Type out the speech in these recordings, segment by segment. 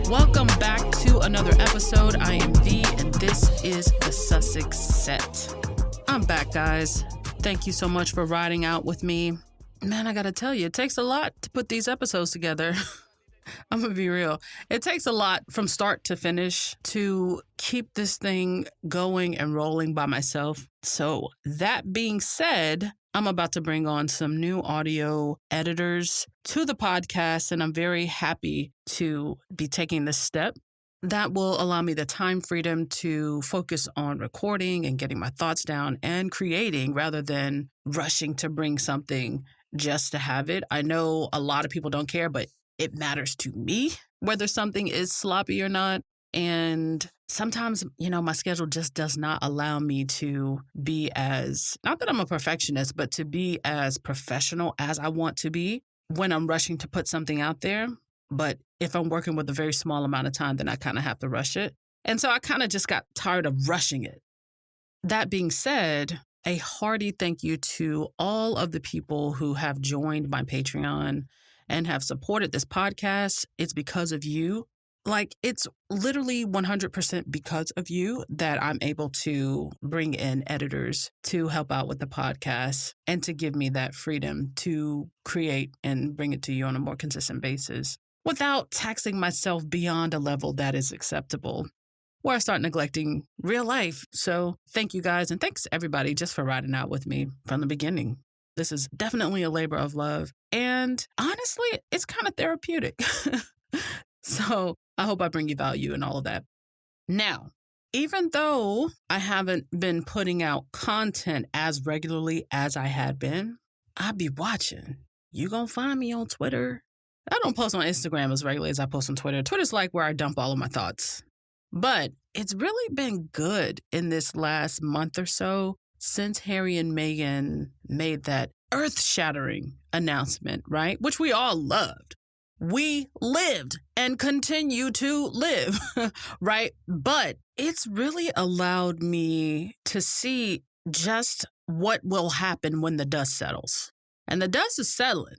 Welcome back to another episode. I am V, and this is the Sussex Set. I'm back, guys. Thank you so much for riding out with me. Man, I gotta tell you, it takes a lot to put these episodes together. I'm gonna be real. It takes a lot from start to finish to keep this thing going and rolling by myself. So that being said, I'm about to bring on some new audio editors to the podcast, and I'm very happy to be taking this step. That will allow me the time freedom to focus on recording and getting my thoughts down and creating rather than rushing to bring something just to have it. I know a lot of people don't care, but it matters to me whether something is sloppy or not. And sometimes, my schedule just does not allow me to be as, not that I'm a perfectionist, but to be as professional as I want to be when I'm rushing to put something out there. But if I'm working with a very small amount of time, then I kind of have to rush it. And so I kind of just got tired of rushing it. That being said, a hearty thank you to all of the people who have joined my Patreon and have supported this podcast. It's because of you. It's literally 100% because of you that I'm able to bring in editors to help out with the podcast and to give me that freedom to create and bring it to you on a more consistent basis without taxing myself beyond a level that is acceptable where I start neglecting real life. So thank you guys, and thanks everybody just for riding out with me from the beginning. This is definitely a labor of love. And honestly, it's kind of therapeutic. So I hope I bring you value and all of that. Now, even though I haven't been putting out content as regularly as I had been, I be watching. You gonna find me on Twitter. I don't post on Instagram as regularly as I post on Twitter. Twitter's like where I dump all of my thoughts. But it's really been good in this last month or so since Harry and Meghan made that earth-shattering announcement, right? Which we all loved. We lived and continue to live, right? But it's really allowed me to see just what will happen when the dust settles. And the dust is settling.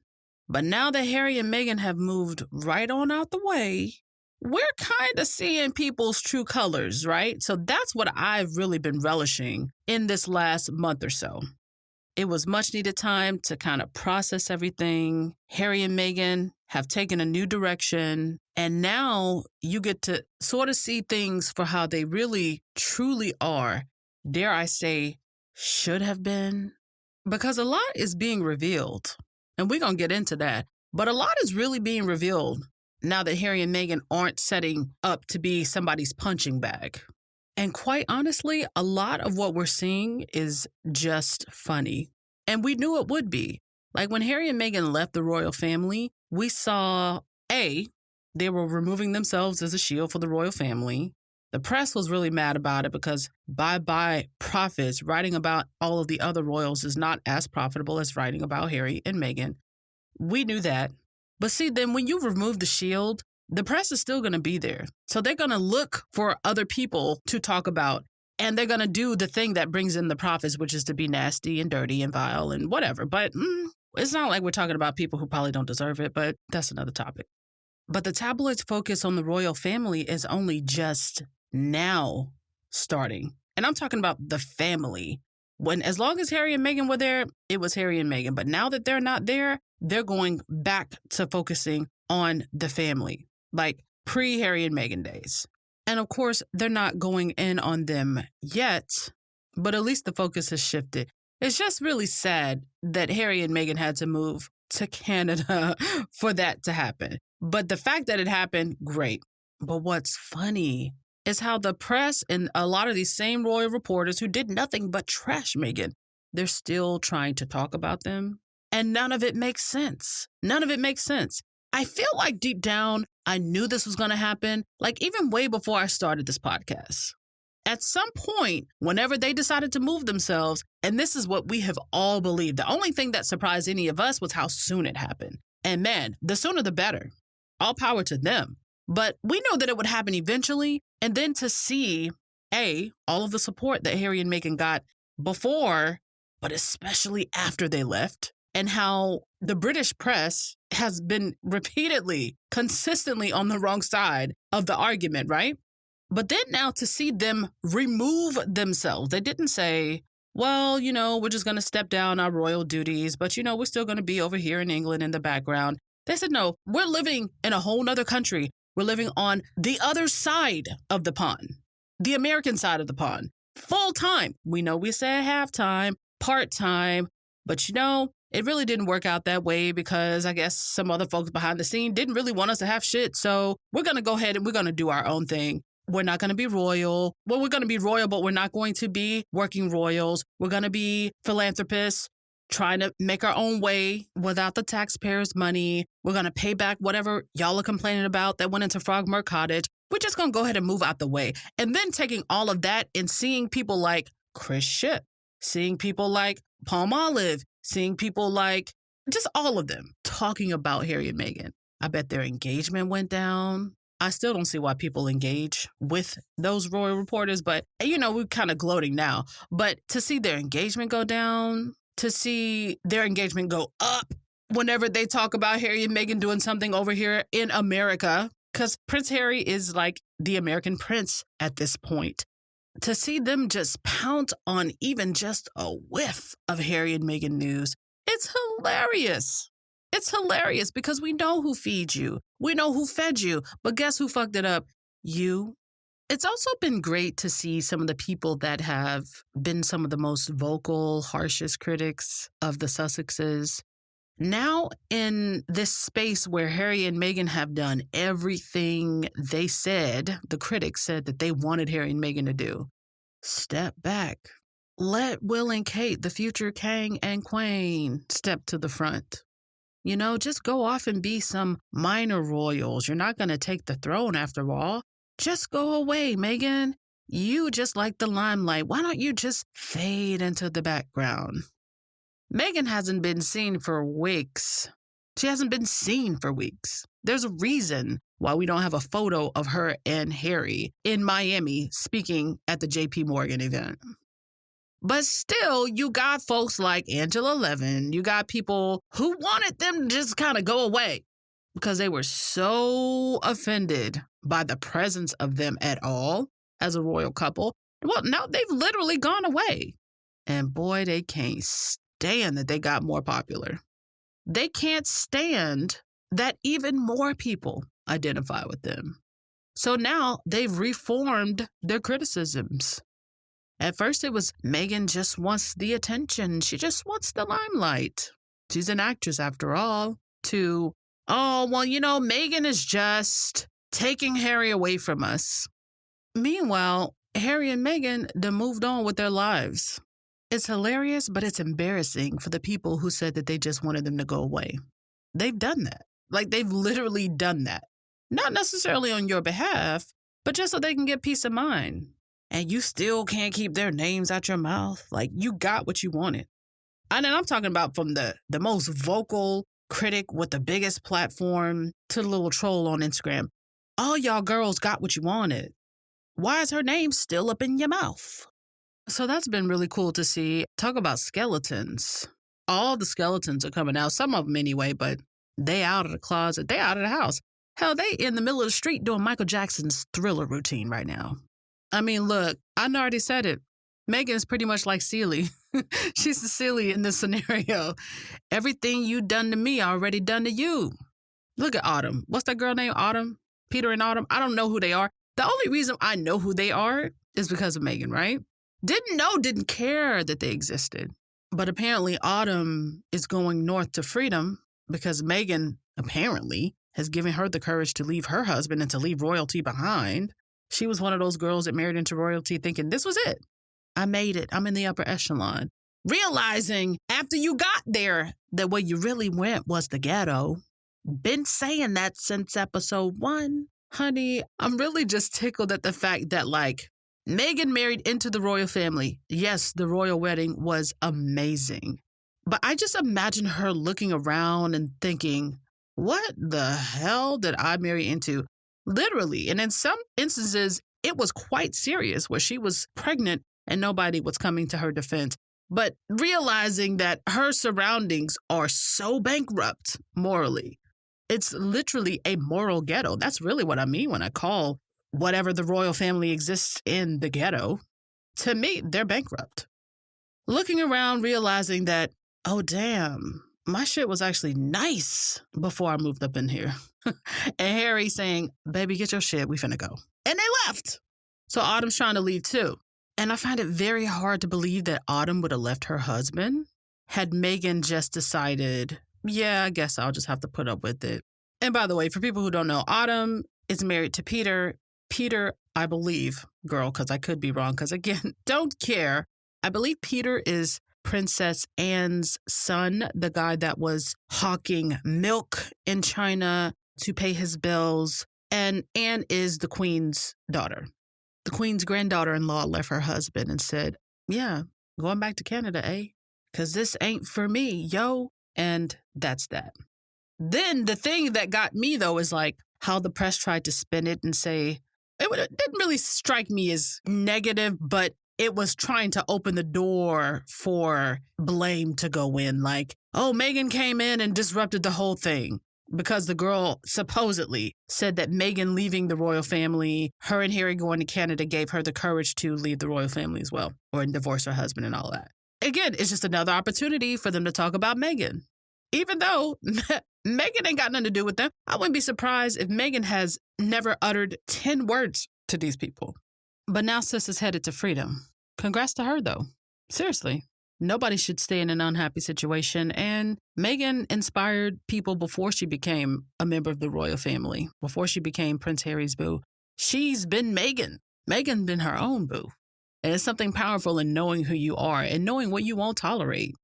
But now that Harry and Meghan have moved right on out the way, we're kind of seeing people's true colors, right? So that's what I've really been relishing in this last month or so. It was much needed time to kind of process everything. Harry and Meghan have taken a new direction, and now you get to sort of see things for how they really, truly are. Dare I say, should have been? Because a lot is being revealed, and we're going to get into that. But a lot is really being revealed now that Harry and Meghan aren't setting up to be somebody's punching bag. And quite honestly, a lot of what we're seeing is just funny. And we knew it would be. Like when Harry and Meghan left the royal family, we saw, they were removing themselves as a shield for the royal family. The press was really mad about it because bye-bye profits, writing about all of the other royals is not as profitable as writing about Harry and Meghan. We knew that. But see, then when you remove the shield, the press is still going to be there. So they're going to look for other people to talk about, and they're going to do the thing that brings in the profits, which is to be nasty and dirty and vile and whatever. But it's not like we're talking about people who probably don't deserve it, but that's another topic. But the tabloids' focus on the royal family is only just now starting. And I'm talking about the family. As long as Harry and Meghan were there, it was Harry and Meghan. But now that they're not there, they're going back to focusing on the family, like pre-Harry and Meghan days. And of course, they're not going in on them yet, but at least the focus has shifted. It's just really sad that Harry and Meghan had to move to Canada for that to happen. But the fact that it happened, great. But what's funny is how the press and a lot of these same royal reporters who did nothing but trash Meghan, they're still trying to talk about them. And none of it makes sense. None of it makes sense. I feel like deep down, I knew this was going to happen, like even way before I started this podcast. At some point, whenever they decided to move themselves, and this is what we have all believed, the only thing that surprised any of us was how soon it happened. And man, the sooner the better. All power to them. But we know that it would happen eventually. And then to see, all of the support that Harry and Meghan got before, but especially after they left, and how the British press has been repeatedly, consistently on the wrong side of the argument, right? But then now to see them remove themselves, they didn't say, well, we're just going to step down our royal duties, but, we're still going to be over here in England in the background. They said, no, we're living in a whole nother country. We're living on the other side of the pond, the American side of the pond, full time. We know we said half-time, part-time, but it really didn't work out that way because I guess some other folks behind the scene didn't really want us to have shit. So we're going to go ahead and we're going to do our own thing. We're not going to be royal. Well, we're going to be royal, but we're not going to be working royals. We're going to be philanthropists trying to make our own way without the taxpayers' money. We're going to pay back whatever y'all are complaining about that went into Frogmore Cottage. We're just going to go ahead and move out the way. And then taking all of that and seeing people like Chris Shipp, seeing people like Palmolive, seeing people like just all of them talking about Harry and Meghan. I bet their engagement went down. I still don't see why people engage with those royal reporters, but, we're kind of gloating now. But to see their engagement go down, to see their engagement go up whenever they talk about Harry and Meghan doing something over here in America, because Prince Harry is like the American prince at this point. To see them just pounce on even just a whiff of Harry and Meghan news, it's hilarious. It's hilarious because we know who feeds you. We know who fed you. But guess who fucked it up? You. It's also been great to see some of the people that have been some of the most vocal, harshest critics of the Sussexes. Now in this space where Harry and Meghan have done everything they said, the critics said that they wanted Harry and Meghan to do. Step back. Let Will and Kate, the future king and queen, step to the front. Just go off and be some minor royals. You're not going to take the throne after all. Just go away, Meghan. You just like the limelight. Why don't you just fade into the background? Meghan hasn't been seen for weeks. She hasn't been seen for weeks. There's a reason why we don't have a photo of her and Harry in Miami speaking at the JP Morgan event. But still, you got folks like Angela Levin. You got people who wanted them to just kind of go away because they were so offended by the presence of them at all as a royal couple. Well, now they've literally gone away. And boy, they can't stand that they got more popular. They can't stand that even more people identify with them. So now they've reformed their criticisms. At first, it was Meghan just wants the attention. She just wants the limelight. She's an actress after all. To, Meghan is just taking Harry away from us. Meanwhile, Harry and Meghan, they moved on with their lives. It's hilarious, but it's embarrassing for the people who said that they just wanted them to go away. They've done that. They've literally done that. Not necessarily on your behalf, but just so they can get peace of mind. And you still can't keep their names out your mouth. You got what you wanted. And then I'm talking about from the most vocal critic with the biggest platform to the little troll on Instagram. All y'all girls got what you wanted. Why is her name still up in your mouth? So that's been really cool to see. Talk about skeletons. All the skeletons are coming out. Some of them anyway, but they out of the closet. They out of the house. Hell, they in the middle of the street doing Michael Jackson's Thriller routine right now. I mean, look, I already said it. Meghan is pretty much like Celie. She's the Celie in this scenario. Everything you done to me, I already done to you. Look at Autumn. What's that girl name? Autumn? Peter and Autumn? I don't know who they are. The only reason I know who they are is because of Meghan, right? Didn't care that they existed. But apparently Autumn is going north to freedom because Meghan apparently has given her the courage to leave her husband and to leave royalty behind. She was one of those girls that married into royalty thinking, this was it. I made it. I'm in the upper echelon. Realizing after you got there that where you really went was the ghetto. Been saying that since episode 1. Honey, I'm really just tickled at the fact that Meghan married into the royal family. Yes, the royal wedding was amazing. But I just imagine her looking around and thinking, what the hell did I marry into? Literally. And in some instances, it was quite serious where she was pregnant and nobody was coming to her defense. But realizing that her surroundings are so bankrupt morally, it's literally a moral ghetto. That's really what I mean when I call whatever the royal family exists in the ghetto. To me, they're bankrupt. Looking around, realizing that, oh, damn, my shit was actually nice before I moved up in here. And Harry saying, baby, get your shit. We finna go. And they left. So Autumn's trying to leave too. And I find it very hard to believe that Autumn would have left her husband had Meghan just decided, yeah, I guess I'll just have to put up with it. And by the way, for people who don't know, Autumn is married to Peter. Peter, I believe, girl, because I could be wrong, because again, don't care. I believe Peter is Princess Anne's son, the guy that was hawking milk in China to pay his bills. And Anne is the Queen's daughter. The Queen's granddaughter-in-law left her husband and said, yeah, going back to Canada, eh? Because this ain't for me, yo. And that's that. Then the thing that got me, though, is like how the press tried to spin it and say, it didn't really strike me as negative, but it was trying to open the door for blame to go in. Like, oh, Meghan came in and disrupted the whole thing. Because the girl supposedly said that Meghan leaving the royal family, her and Harry going to Canada gave her the courage to leave the royal family as well, or divorce her husband and all that. Again, it's just another opportunity for them to talk about Meghan. Even though Meghan ain't got nothing to do with them, I wouldn't be surprised if Meghan has never uttered 10 words to these people. But now sis is headed to freedom. Congrats to her, though. Seriously. Nobody should stay in an unhappy situation, and Meghan inspired people before she became a member of the royal family, before she became Prince Harry's boo. She's been Meghan. Meghan's been her own boo. And it's something powerful in knowing who you are and knowing what you won't tolerate.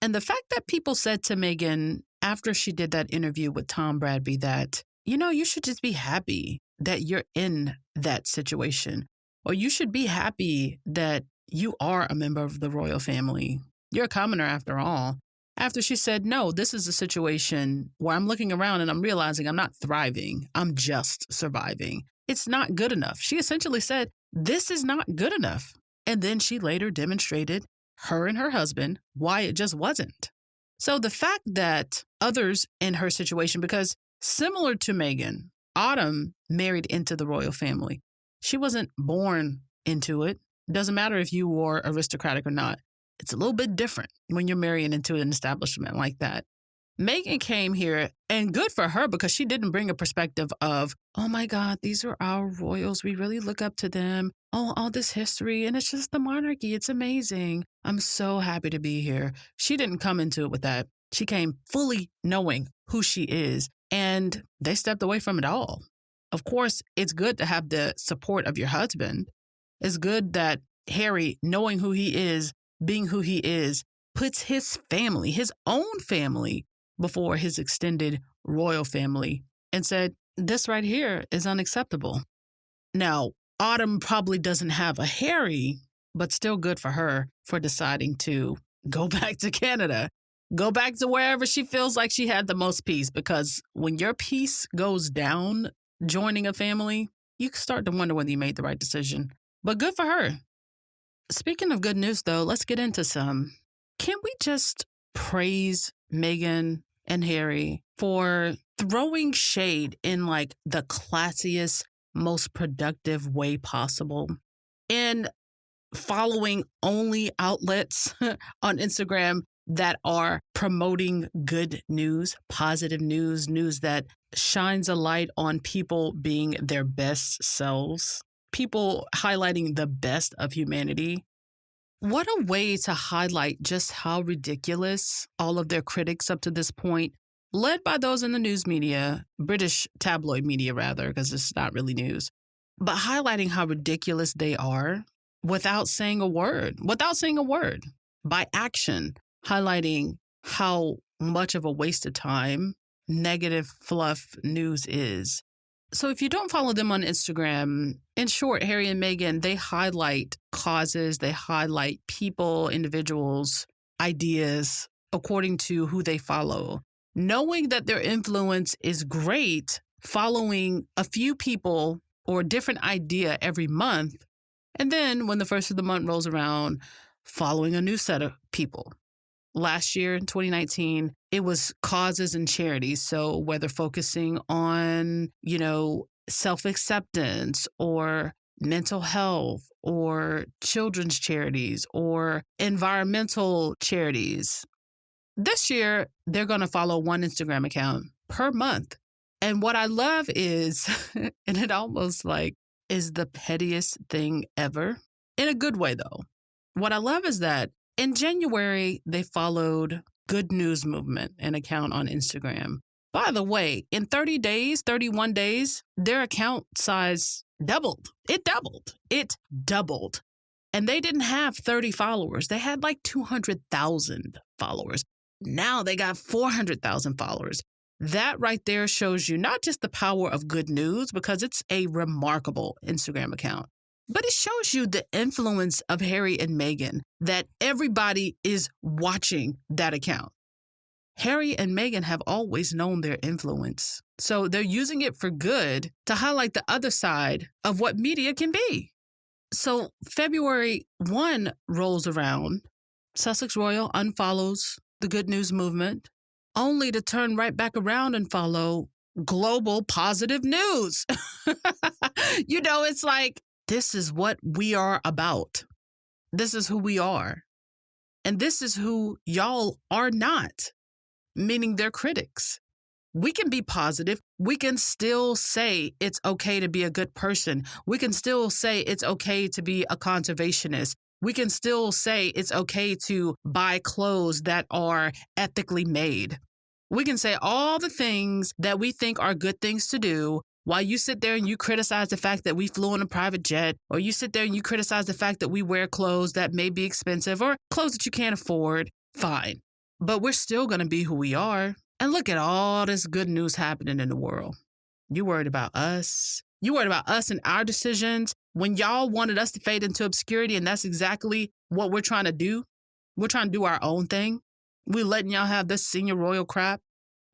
And the fact that people said to Meghan after she did that interview with Tom Bradby that, you should just be happy that you're in that situation, or you should be happy that you are a member of the royal family. You're a commoner after all. After she said, no, this is a situation where I'm looking around and I'm realizing I'm not thriving. I'm just surviving. It's not good enough. She essentially said, this is not good enough. And then she later demonstrated, her and her husband, why it just wasn't. So the fact that others in her situation, because similar to Meghan, Autumn married into the royal family. She wasn't born into it. Doesn't matter if you were aristocratic or not. It's a little bit different when you're marrying into an establishment like that. Meghan came here, and good for her because she didn't bring a perspective of, oh my God, these are our royals. We really look up to them. Oh, all this history, and it's just the monarchy. It's amazing. I'm so happy to be here. She didn't come into it with that. She came fully knowing who she is, and they stepped away from it all. Of course, it's good to have the support of your husband. It's good that Harry, knowing who he is, being who he is, puts his family, his own family, before his extended royal family and said, this right here is unacceptable. Now, Autumn probably doesn't have a Harry, but still good for her for deciding to go back to Canada, go back to wherever she feels like she had the most peace, because when your peace goes down joining a family, you start to wonder whether you made the right decision. But good for her. Speaking of good news, though, let's get into some. Can we just praise Meghan and Harry for throwing shade in like the classiest, most productive way possible, and following only outlets on Instagram that are promoting good news, positive news, news that shines a light on people being their best selves, people highlighting the best of humanity. What a way to highlight just how ridiculous all of their critics up to this point, led by those in the news media, British tabloid media rather, because it's not really news, but highlighting how ridiculous they are without saying a word, by action, highlighting how much of a waste of time negative fluff news is. So if you don't follow them on Instagram, in short, Harry and Meghan, they highlight causes, they highlight people, individuals, ideas according to who they follow. Knowing that their influence is great, following a few people or a different idea every month. And then when the first of the month rolls around, following a new set of people. Last year in 2019, it was causes and charities. So whether focusing on, self-acceptance or mental health or children's charities or environmental charities. This year, they're going to follow one Instagram account per month. And what I love is, and it almost is the pettiest thing ever, in a good way though. What I love is that in January, they followed Good News Movement, an account on Instagram. By the way, in 30 days, 31 days, their account size doubled. It doubled. And they didn't have 30 followers. They had 200,000 followers. Now they got 400,000 followers. That right there shows you not just the power of good news, because it's a remarkable Instagram account, but it shows you the influence of Harry and Meghan, that everybody is watching that account. Harry and Meghan have always known their influence. So they're using it for good to highlight the other side of what media can be. So February 1 rolls around. Sussex Royal unfollows the Good News Movement, only to turn right back around and follow Global Positive News. It's this is what we are about. This is who we are. And this is who y'all are not, meaning they're critics. We can be positive. We can still say it's okay to be a good person. We can still say it's okay to be a conservationist. We can still say it's okay to buy clothes that are ethically made. We can say all the things that we think are good things to do while you sit there and you criticize the fact that we flew on a private jet, or you sit there and you criticize the fact that we wear clothes that may be expensive or clothes that you can't afford. Fine. But we're still going to be who we are. And look at all this good news happening in the world. You worried about us. You worried about us and our decisions when y'all wanted us to fade into obscurity, and that's exactly what we're trying to do. We're trying to do our own thing. We're letting y'all have this senior royal crap.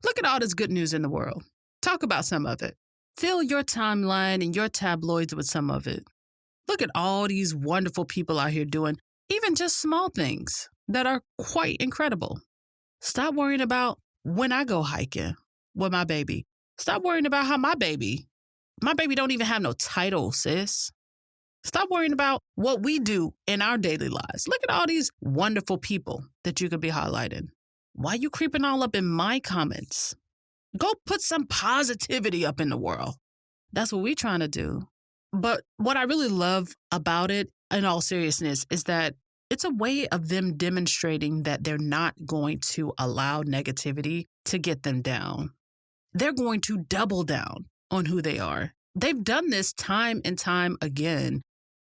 Look at all this good news in the world. Talk about some of it. Fill your timeline and your tabloids with some of it. Look at all these wonderful people out here doing even just small things that are quite incredible. Stop worrying about when I go hiking with my baby. Stop worrying about how my baby don't even have no title, sis. Stop worrying about what we do in our daily lives. Look at all these wonderful people that you could be highlighting. Why you creeping all up in my comments? Go put some positivity up in the world. That's what we're trying to do. But what I really love about it, in all seriousness, is that it's a way of them demonstrating that they're not going to allow negativity to get them down. They're going to double down on who they are. They've done this time and time again.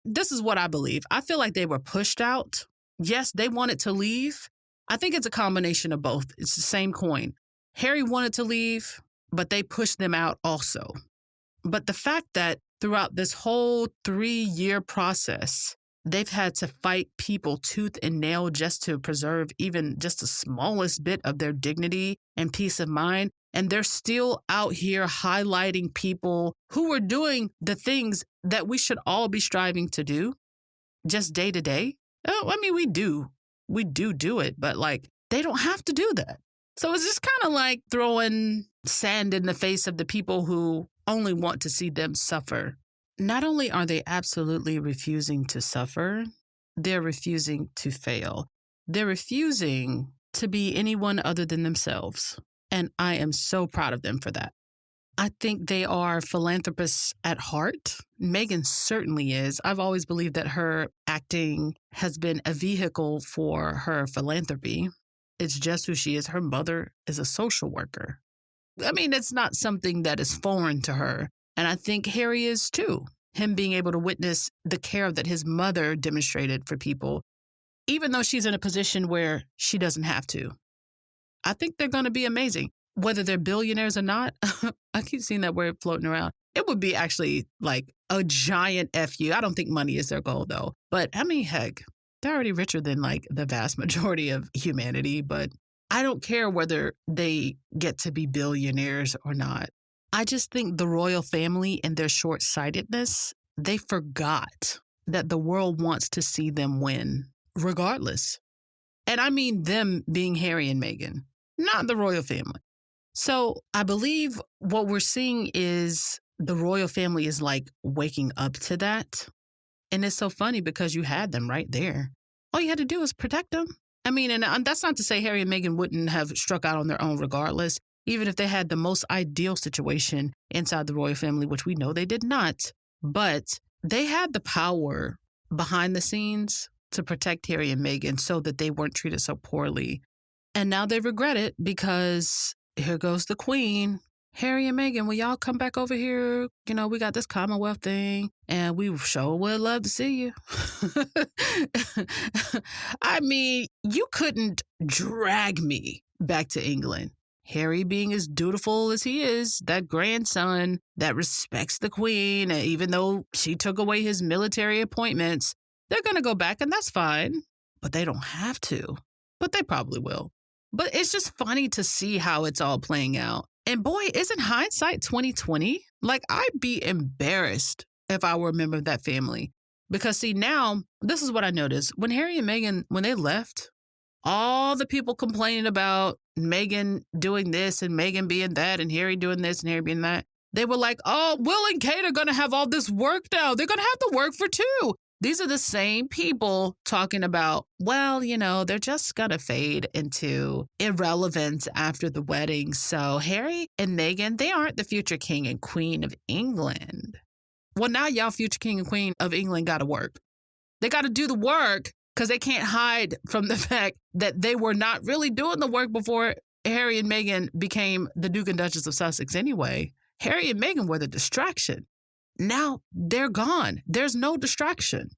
This is what I believe. I feel like they were pushed out. Yes, they wanted to leave. I think it's a combination of both. It's the same coin. Harry wanted to leave, but they pushed them out also. But the fact that throughout this whole 3-year process, they've had to fight people tooth and nail just to preserve even just the smallest bit of their dignity and peace of mind. And they're still out here highlighting people who are doing the things that we should all be striving to do just day to day. Oh, I mean, we do it, but they don't have to do that. So it's just kind of like throwing sand in the face of the people who only want to see them suffer. Not only are they absolutely refusing to suffer, they're refusing to fail. They're refusing to be anyone other than themselves. And I am so proud of them for that. I think they are philanthropists at heart. Meghan certainly is. I've always believed that her acting has been a vehicle for her philanthropy. It's just who she is. Her mother is a social worker. I mean, it's not something that is foreign to her. And I think Harry is too. Him being able to witness the care that his mother demonstrated for people, even though she's in a position where she doesn't have to. I think they're going to be amazing. Whether they're billionaires or not, I keep seeing that word floating around. It would be actually like a giant FU. I don't think money is their goal, though. But I mean, heck, they're already richer than the vast majority of humanity. But I don't care whether they get to be billionaires or not. I just think the royal family and their short-sightedness, they forgot that the world wants to see them win. regardless. And I mean them being Harry and Meghan, not the royal family. So I believe what we're seeing is the royal family is like waking up to that. And it's so funny because you had them right there. All you had to do was protect them. I mean, and that's not to say Harry and Meghan wouldn't have struck out on their own regardless, even if they had the most ideal situation inside the royal family, which we know they did not. But they had the power behind the scenes to protect Harry and Meghan so that they weren't treated so poorly. And now they regret it because here goes the Queen. Harry and Meghan, will y'all come back over here? You know, we got this Commonwealth thing, and we sure would love to see you. I mean, you couldn't drag me back to England. Harry being as dutiful as he is, that grandson that respects the Queen, and even though she took away his military appointments, they're going to go back, and that's fine. But they don't have to. But they probably will. But it's just funny to see how it's all playing out. And boy, isn't hindsight 2020? Like, I'd be embarrassed if I were a member of that family. Because see, now, this is what I noticed. When Harry and Meghan, when they left, all the people complaining about Meghan doing this and Meghan being that and Harry doing this and Harry being that, they were like, oh, Will and Kate are going to have all this work now. They're going to have to work for two. These are the same people talking about, well, you know, they're just going to fade into irrelevance after the wedding. So Harry and Meghan, they aren't the future king and queen of England. Well, now y'all future king and queen of England got to work. They got to do the work because they can't hide from the fact that they were not really doing the work before Harry and Meghan became the Duke and Duchess of Sussex anyway. Harry and Meghan were the distraction. Now they're gone. There's no distraction.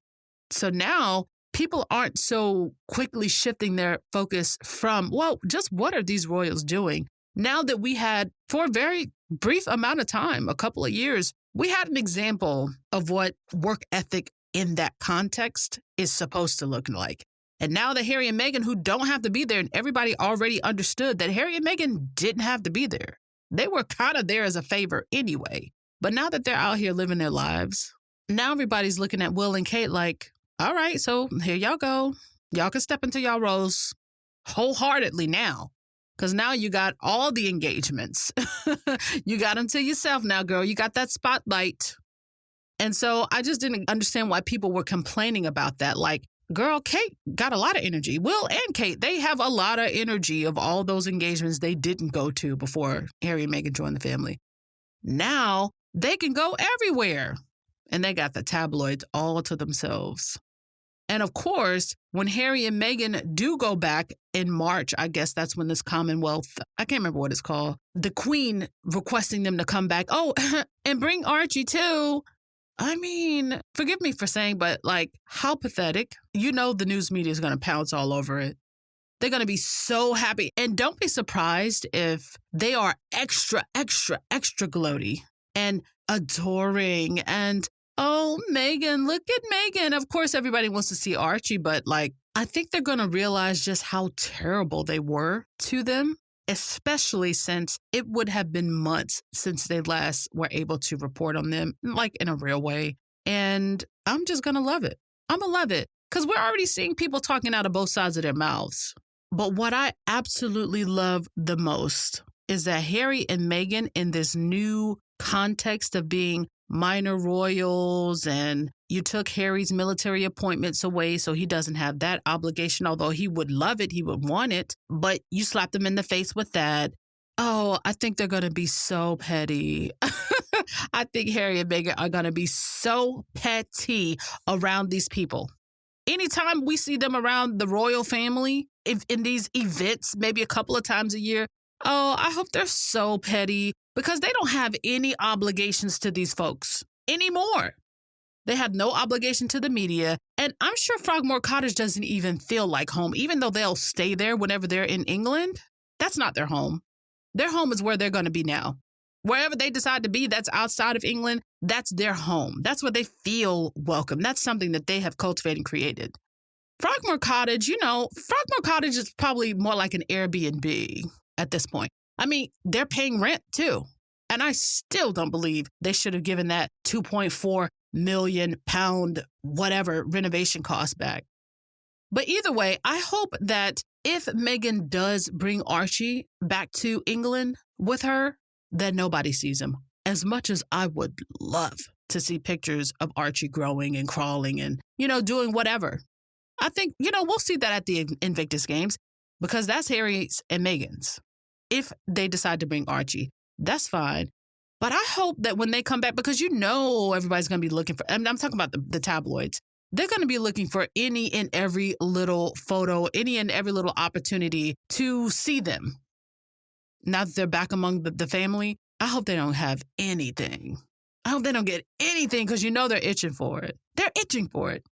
So now people aren't so quickly shifting their focus from, well, just what are these royals doing? Now that we had, for a very brief amount of time, a couple of years, we had an example of what work ethic in that context is supposed to look like. And now that Harry and Meghan, who don't have to be there, and everybody already understood that Harry and Meghan didn't have to be there. They were kind of there as a favor anyway. But now that they're out here living their lives, now everybody's looking at Will and Kate like, all right, so here y'all go. Y'all can step into y'all roles wholeheartedly now. Because now you got all the engagements. You got them to yourself now, girl. You got that spotlight. And so I just didn't understand why people were complaining about that. Like, girl, Kate got a lot of energy. Will and Kate, they have a lot of energy of all those engagements they didn't go to before Harry and Meghan joined the family. Now they can go everywhere. And they got the tabloids all to themselves. And of course, when Harry and Meghan do go back in March, I guess that's when this Commonwealth, I can't remember what it's called, the Queen requesting them to come back. Oh, and bring Archie too. I mean, forgive me for saying, but like, how pathetic. You know the news media is going to pounce all over it. They're going to be so happy. And don't be surprised if they are extra gloaty and adoring and, oh, Meghan, look at Meghan. Of course, everybody wants to see Archie, but like, I think they're going to realize just how terrible they were to them, especially since it would have been months since they last were able to report on them, like in a real way. And I'm just going to love it. I'm going to love it because we're already seeing people talking out of both sides of their mouths. But what I absolutely love the most is that Harry and Meghan, in this new context of being minor royals, and you took Harry's military appointments away so he doesn't have that obligation, although he would love it, he would want it, but you slapped him in the face with that. Oh, I think they're going to be so petty. I think Harry and Meghan are going to be so petty around these people. Anytime we see them around the royal family, if in these events, maybe a couple of times a year, oh, I hope they're so petty because they don't have any obligations to these folks anymore. They have no obligation to the media. And I'm sure Frogmore Cottage doesn't even feel like home, even though they'll stay there whenever they're in England. That's not their home. Their home is where they're going to be now. Wherever they decide to be, that's outside of England, that's their home. That's where they feel welcome. That's something that they have cultivated and created. Frogmore Cottage, Frogmore Cottage is probably more like an Airbnb at this point. I mean, they're paying rent too. And I still don't believe they should have given that £2.4 million whatever renovation cost back. But either way, I hope that if Meghan does bring Archie back to England with her, that nobody sees him. As much as I would love to see pictures of Archie growing and crawling and, doing whatever. I think, we'll see that at the Invictus Games because that's Harry's and Meghan's. If they decide to bring Archie, that's fine. But I hope that when they come back, because everybody's going to be looking for, I'm talking about the tabloids. They're going to be looking for any and every little photo, any and every little opportunity to see them. Now that they're back among the family, I hope they don't have anything. I hope they don't get anything because they're itching for it. They're itching for it.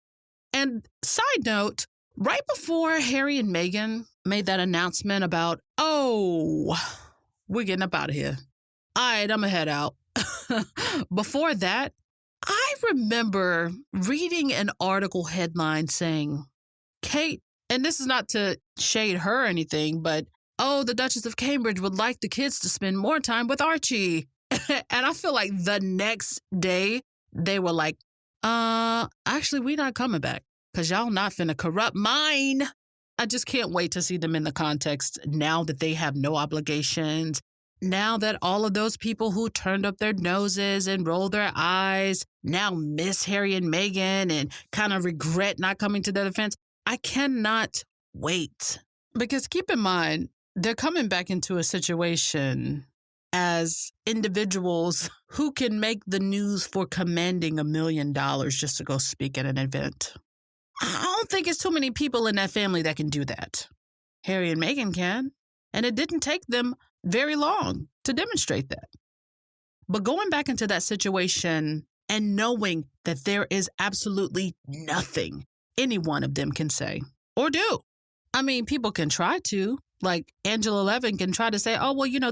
And side note, right before Harry and Meghan made that announcement about, we're getting up out of here. All right, I'm going to head out. Before that, I remember reading an article headline saying, Kate, and this is not to shade her or anything, but, the Duchess of Cambridge would like the kids to spend more time with Archie. And I feel like the next day they were like, actually, we not coming back because y'all not finna corrupt mine. I just can't wait to see them in the context now that they have no obligations. Now that all of those people who turned up their noses and rolled their eyes now miss Harry and Meghan and kind of regret not coming to their defense. I cannot wait. Because keep in mind, they're coming back into a situation as individuals who can make the news for commanding $1 million just to go speak at an event. I don't think it's too many people in that family that can do that. Harry and Meghan can, and it didn't take them very long to demonstrate that. But going back into that situation and knowing that there is absolutely nothing any one of them can say or do. I mean, people can try to. Like Angela Levin can try to say,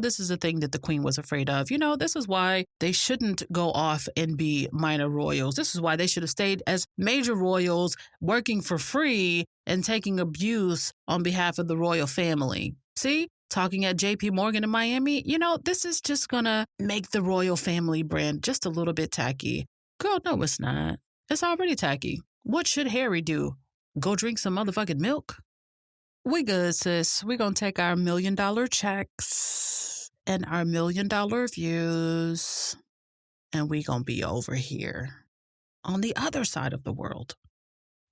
this is a thing that the Queen was afraid of. This is why they shouldn't go off and be minor royals. This is why they should have stayed as major royals, working for free and taking abuse on behalf of the royal family. See, talking at JP Morgan in Miami, this is just going to make the royal family brand just a little bit tacky. Girl, no, it's not. It's already tacky. What should Harry do? Go drink some motherfucking milk? We good, sis. We're going to take our $1 million checks and our $1 million views, and we going to be over here on the other side of the world.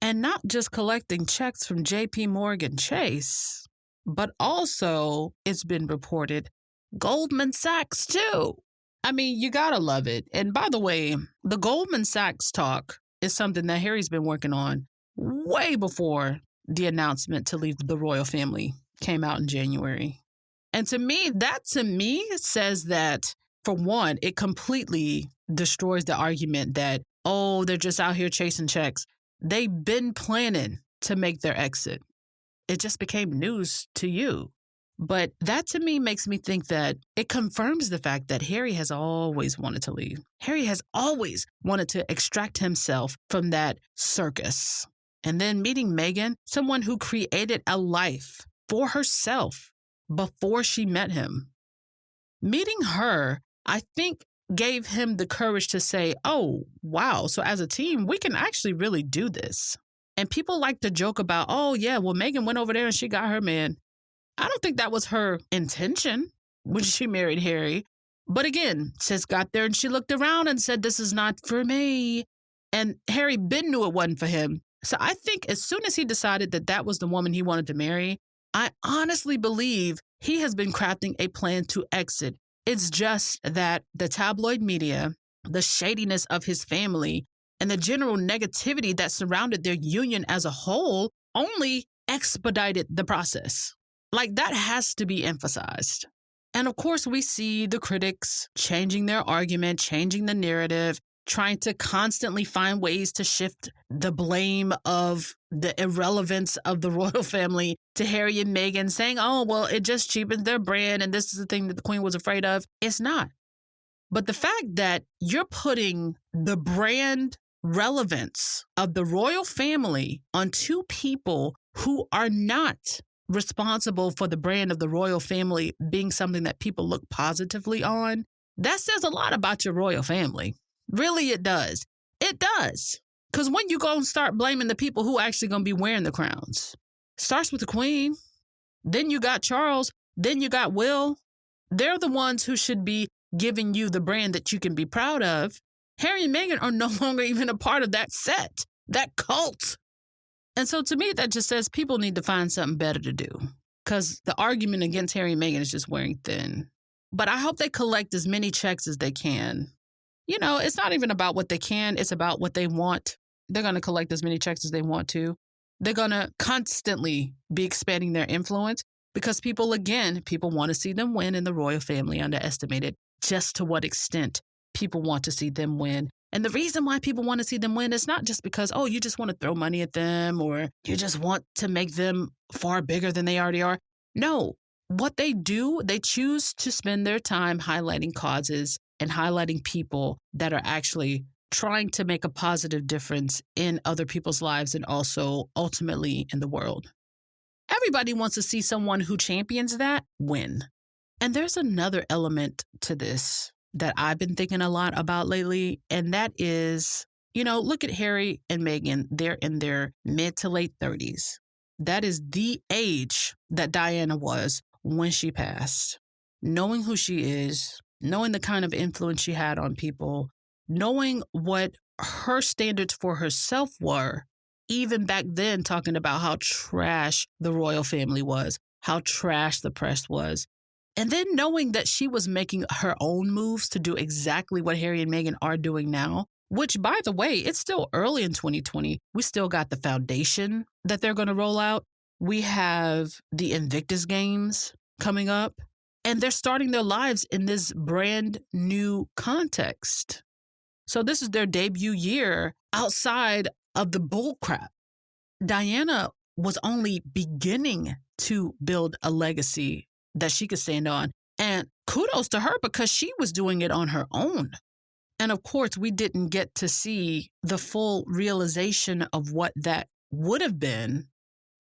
And not just collecting checks from JP Morgan Chase, but also, it's been reported, Goldman Sachs too. I mean, you got to love it. And by the way, the Goldman Sachs talk is something that Harry's been working on way before the announcement to leave the royal family came out in January. And to me says that, for one, it completely destroys the argument that, they're just out here chasing checks. They've been planning to make their exit. It just became news to you. But that to me makes me think that it confirms the fact that Harry has always wanted to leave. Harry has always wanted to extract himself from that circus. And then meeting Meghan, someone who created a life for herself before she met him. Meeting her, I think, gave him the courage to say, wow, so as a team, we can actually really do this. And people like to joke about, Meghan went over there and she got her man. I don't think that was her intention when she married Harry. But again, sis got there and she looked around and said, this is not for me. And Harry Ben knew it wasn't for him. So I think as soon as he decided that that was the woman he wanted to marry, I honestly believe he has been crafting a plan to exit. It's just that the tabloid media, the shadiness of his family, and the general negativity that surrounded their union as a whole only expedited the process. Like, that has to be emphasized. And of course, we see the critics changing their argument, changing the narrative, trying to constantly find ways to shift the blame of the irrelevance of the royal family to Harry and Meghan, saying, it just cheapens their brand and this is the thing that the Queen was afraid of. It's not. But the fact that you're putting the brand relevance of the royal family on two people who are not responsible for the brand of the royal family being something that people look positively on, that says a lot about your royal family. Really, it does. It does. Because when you go and start blaming the people who actually going to be wearing the crowns, starts with the Queen, then you got Charles, then you got Will. They're the ones who should be giving you the brand that you can be proud of. Harry and Meghan are no longer even a part of that set, that cult. And so to me, that just says people need to find something better to do, because the argument against Harry and Meghan is just wearing thin. But I hope they collect as many checks as they can. You know, it's not even about what they can, it's about what they want. They're going to collect as many checks as they want to. They're going to constantly be expanding their influence because people want to see them win, and the royal family underestimated just to what extent people want to see them win. And the reason why people want to see them win is not just because, oh, you just want to throw money at them or you just want to make them far bigger than they already are. No, what they do, they choose to spend their time highlighting causes and highlighting people that are actually trying to make a positive difference in other people's lives and also ultimately in the world. Everybody wants to see someone who champions that win. And there's another element to this that I've been thinking a lot about lately, and that is, you know, look at Harry and Meghan. They're in their mid to late 30s. That is the age that Diana was when she passed. Knowing who she is, knowing the kind of influence she had on people, knowing what her standards for herself were, even back then, talking about how trash the royal family was, how trash the press was. And then knowing that she was making her own moves to do exactly what Harry and Meghan are doing now, which, by the way, it's still early in 2020. We still got the foundation that they're going to roll out. We have the Invictus Games coming up, and they're starting their lives in this brand new context. So this is their debut year outside of the bullcrap. Diana was only beginning to build a legacy that she could stand on. And kudos to her because she was doing it on her own. And of course, we didn't get to see the full realization of what that would have been.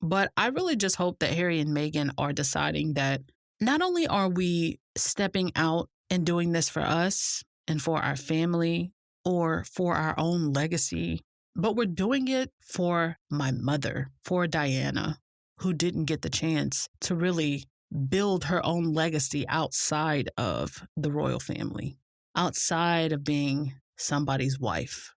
But I really just hope that Harry and Meghan are deciding that not only are we stepping out and doing this for us and for our family or for our own legacy, but we're doing it for my mother, for Diana, who didn't get the chance to really build her own legacy outside of the royal family, outside of being somebody's wife.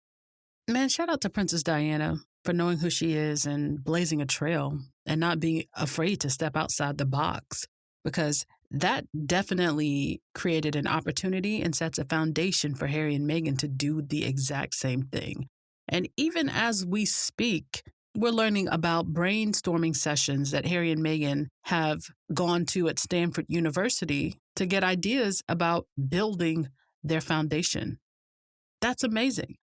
Man, shout out to Princess Diana for knowing who she is and blazing a trail and not being afraid to step outside the box, because that definitely created an opportunity and sets a foundation for Harry and Meghan to do the exact same thing. And even as we speak, we're learning about brainstorming sessions that Harry and Meghan have gone to at Stanford University to get ideas about building their foundation. That's amazing.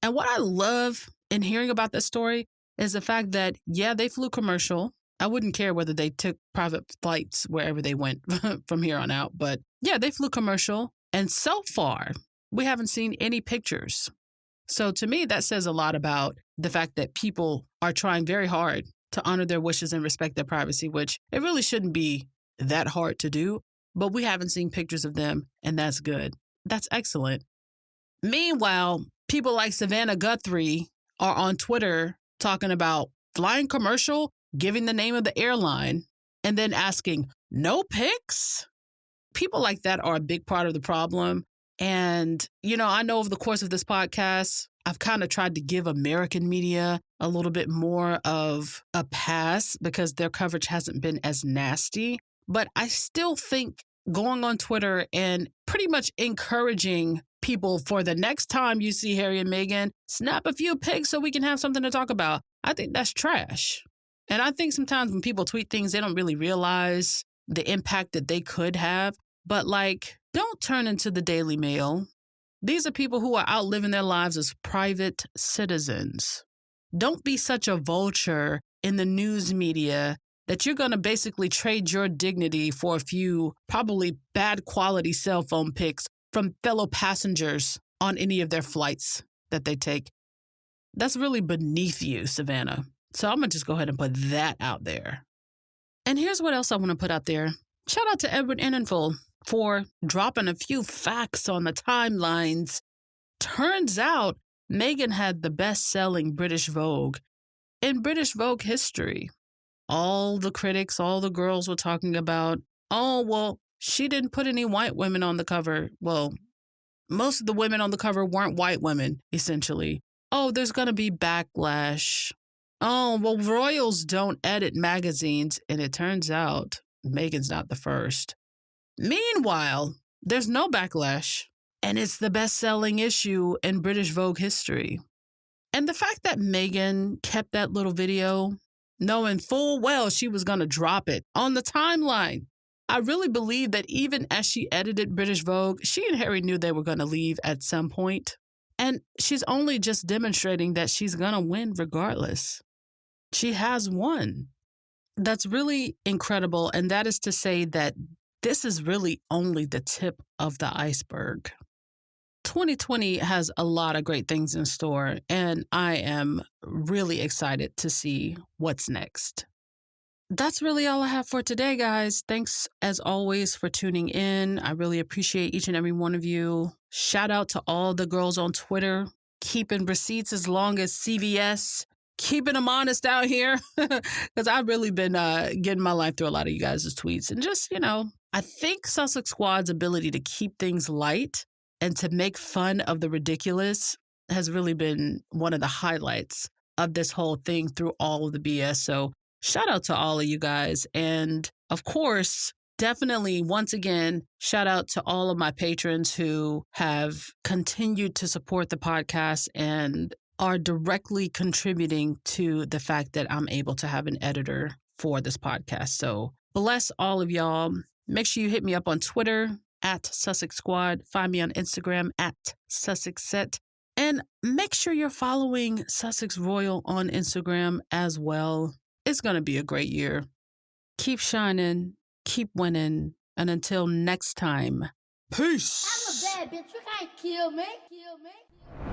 And what I love in hearing about this story is the fact that, yeah, they flew commercial. I wouldn't care whether they took private flights wherever they went from here on out. But yeah, they flew commercial. And so far, we haven't seen any pictures. So to me, that says a lot about the fact that people are trying very hard to honor their wishes and respect their privacy, which it really shouldn't be that hard to do. But we haven't seen pictures of them, and that's good. That's excellent. Meanwhile, people like Savannah Guthrie are on Twitter talking about flying commercial, giving the name of the airline, and then asking, no pics? People like that are a big part of the problem. And, you know, I know over the course of this podcast, I've kind of tried to give American media a little bit more of a pass because their coverage hasn't been as nasty. But I still think going on Twitter and pretty much encouraging people for the next time you see Harry and Meghan, snap a few pics so we can have something to talk about. I think that's trash. And I think sometimes when people tweet things, they don't really realize the impact that they could have. But like, don't turn into the Daily Mail. These are people who are out living their lives as private citizens. Don't be such a vulture in the news media that you're going to basically trade your dignity for a few probably bad quality cell phone pics from fellow passengers on any of their flights that they take. That's really beneath you, Savannah. So I'm going to just go ahead and put that out there. And here's what else I want to put out there. Shout out to Edward Enninful for dropping a few facts on the timelines. Turns out Meghan had the best-selling British Vogue in British Vogue history. All the critics, all the girls were talking about, oh, well, she didn't put any white women on the cover. Well, most of the women on the cover weren't white women, essentially. Oh, there's going to be backlash. Oh, well, royals don't edit magazines, and it turns out Meghan's not the first. Meanwhile, there's no backlash, and it's the best-selling issue in British Vogue history. And the fact that Meghan kept that little video, knowing full well she was going to drop it on the timeline, I really believe that even as she edited British Vogue, she and Harry knew they were going to leave at some point. And she's only just demonstrating that she's going to win regardless. She has won. That's really incredible. And that is to say that this is really only the tip of the iceberg. 2020 has a lot of great things in store, and I am really excited to see what's next. That's really all I have for today, guys. Thanks, as always, for tuning in. I really appreciate each and every one of you. Shout out to all the girls on Twitter, keeping receipts as long as CVS, keeping them honest out here, because I've really been getting my life through a lot of you guys' tweets. And just, I think Sussex Squad's ability to keep things light and to make fun of the ridiculous has really been one of the highlights of this whole thing through all of the BS. So shout out to all of you guys. And of course, definitely, once again, shout out to all of my patrons who have continued to support the podcast and are directly contributing to the fact that I'm able to have an editor for this podcast. So bless all of y'all. Make sure you hit me up on Twitter at Sussex Squad. Find me on Instagram at Sussex Set. And make sure you're following Sussex Royal on Instagram as well. It's going to be a great year. Keep shining, keep winning, and until next time, peace. I'm a bad bitch. You can't kill me.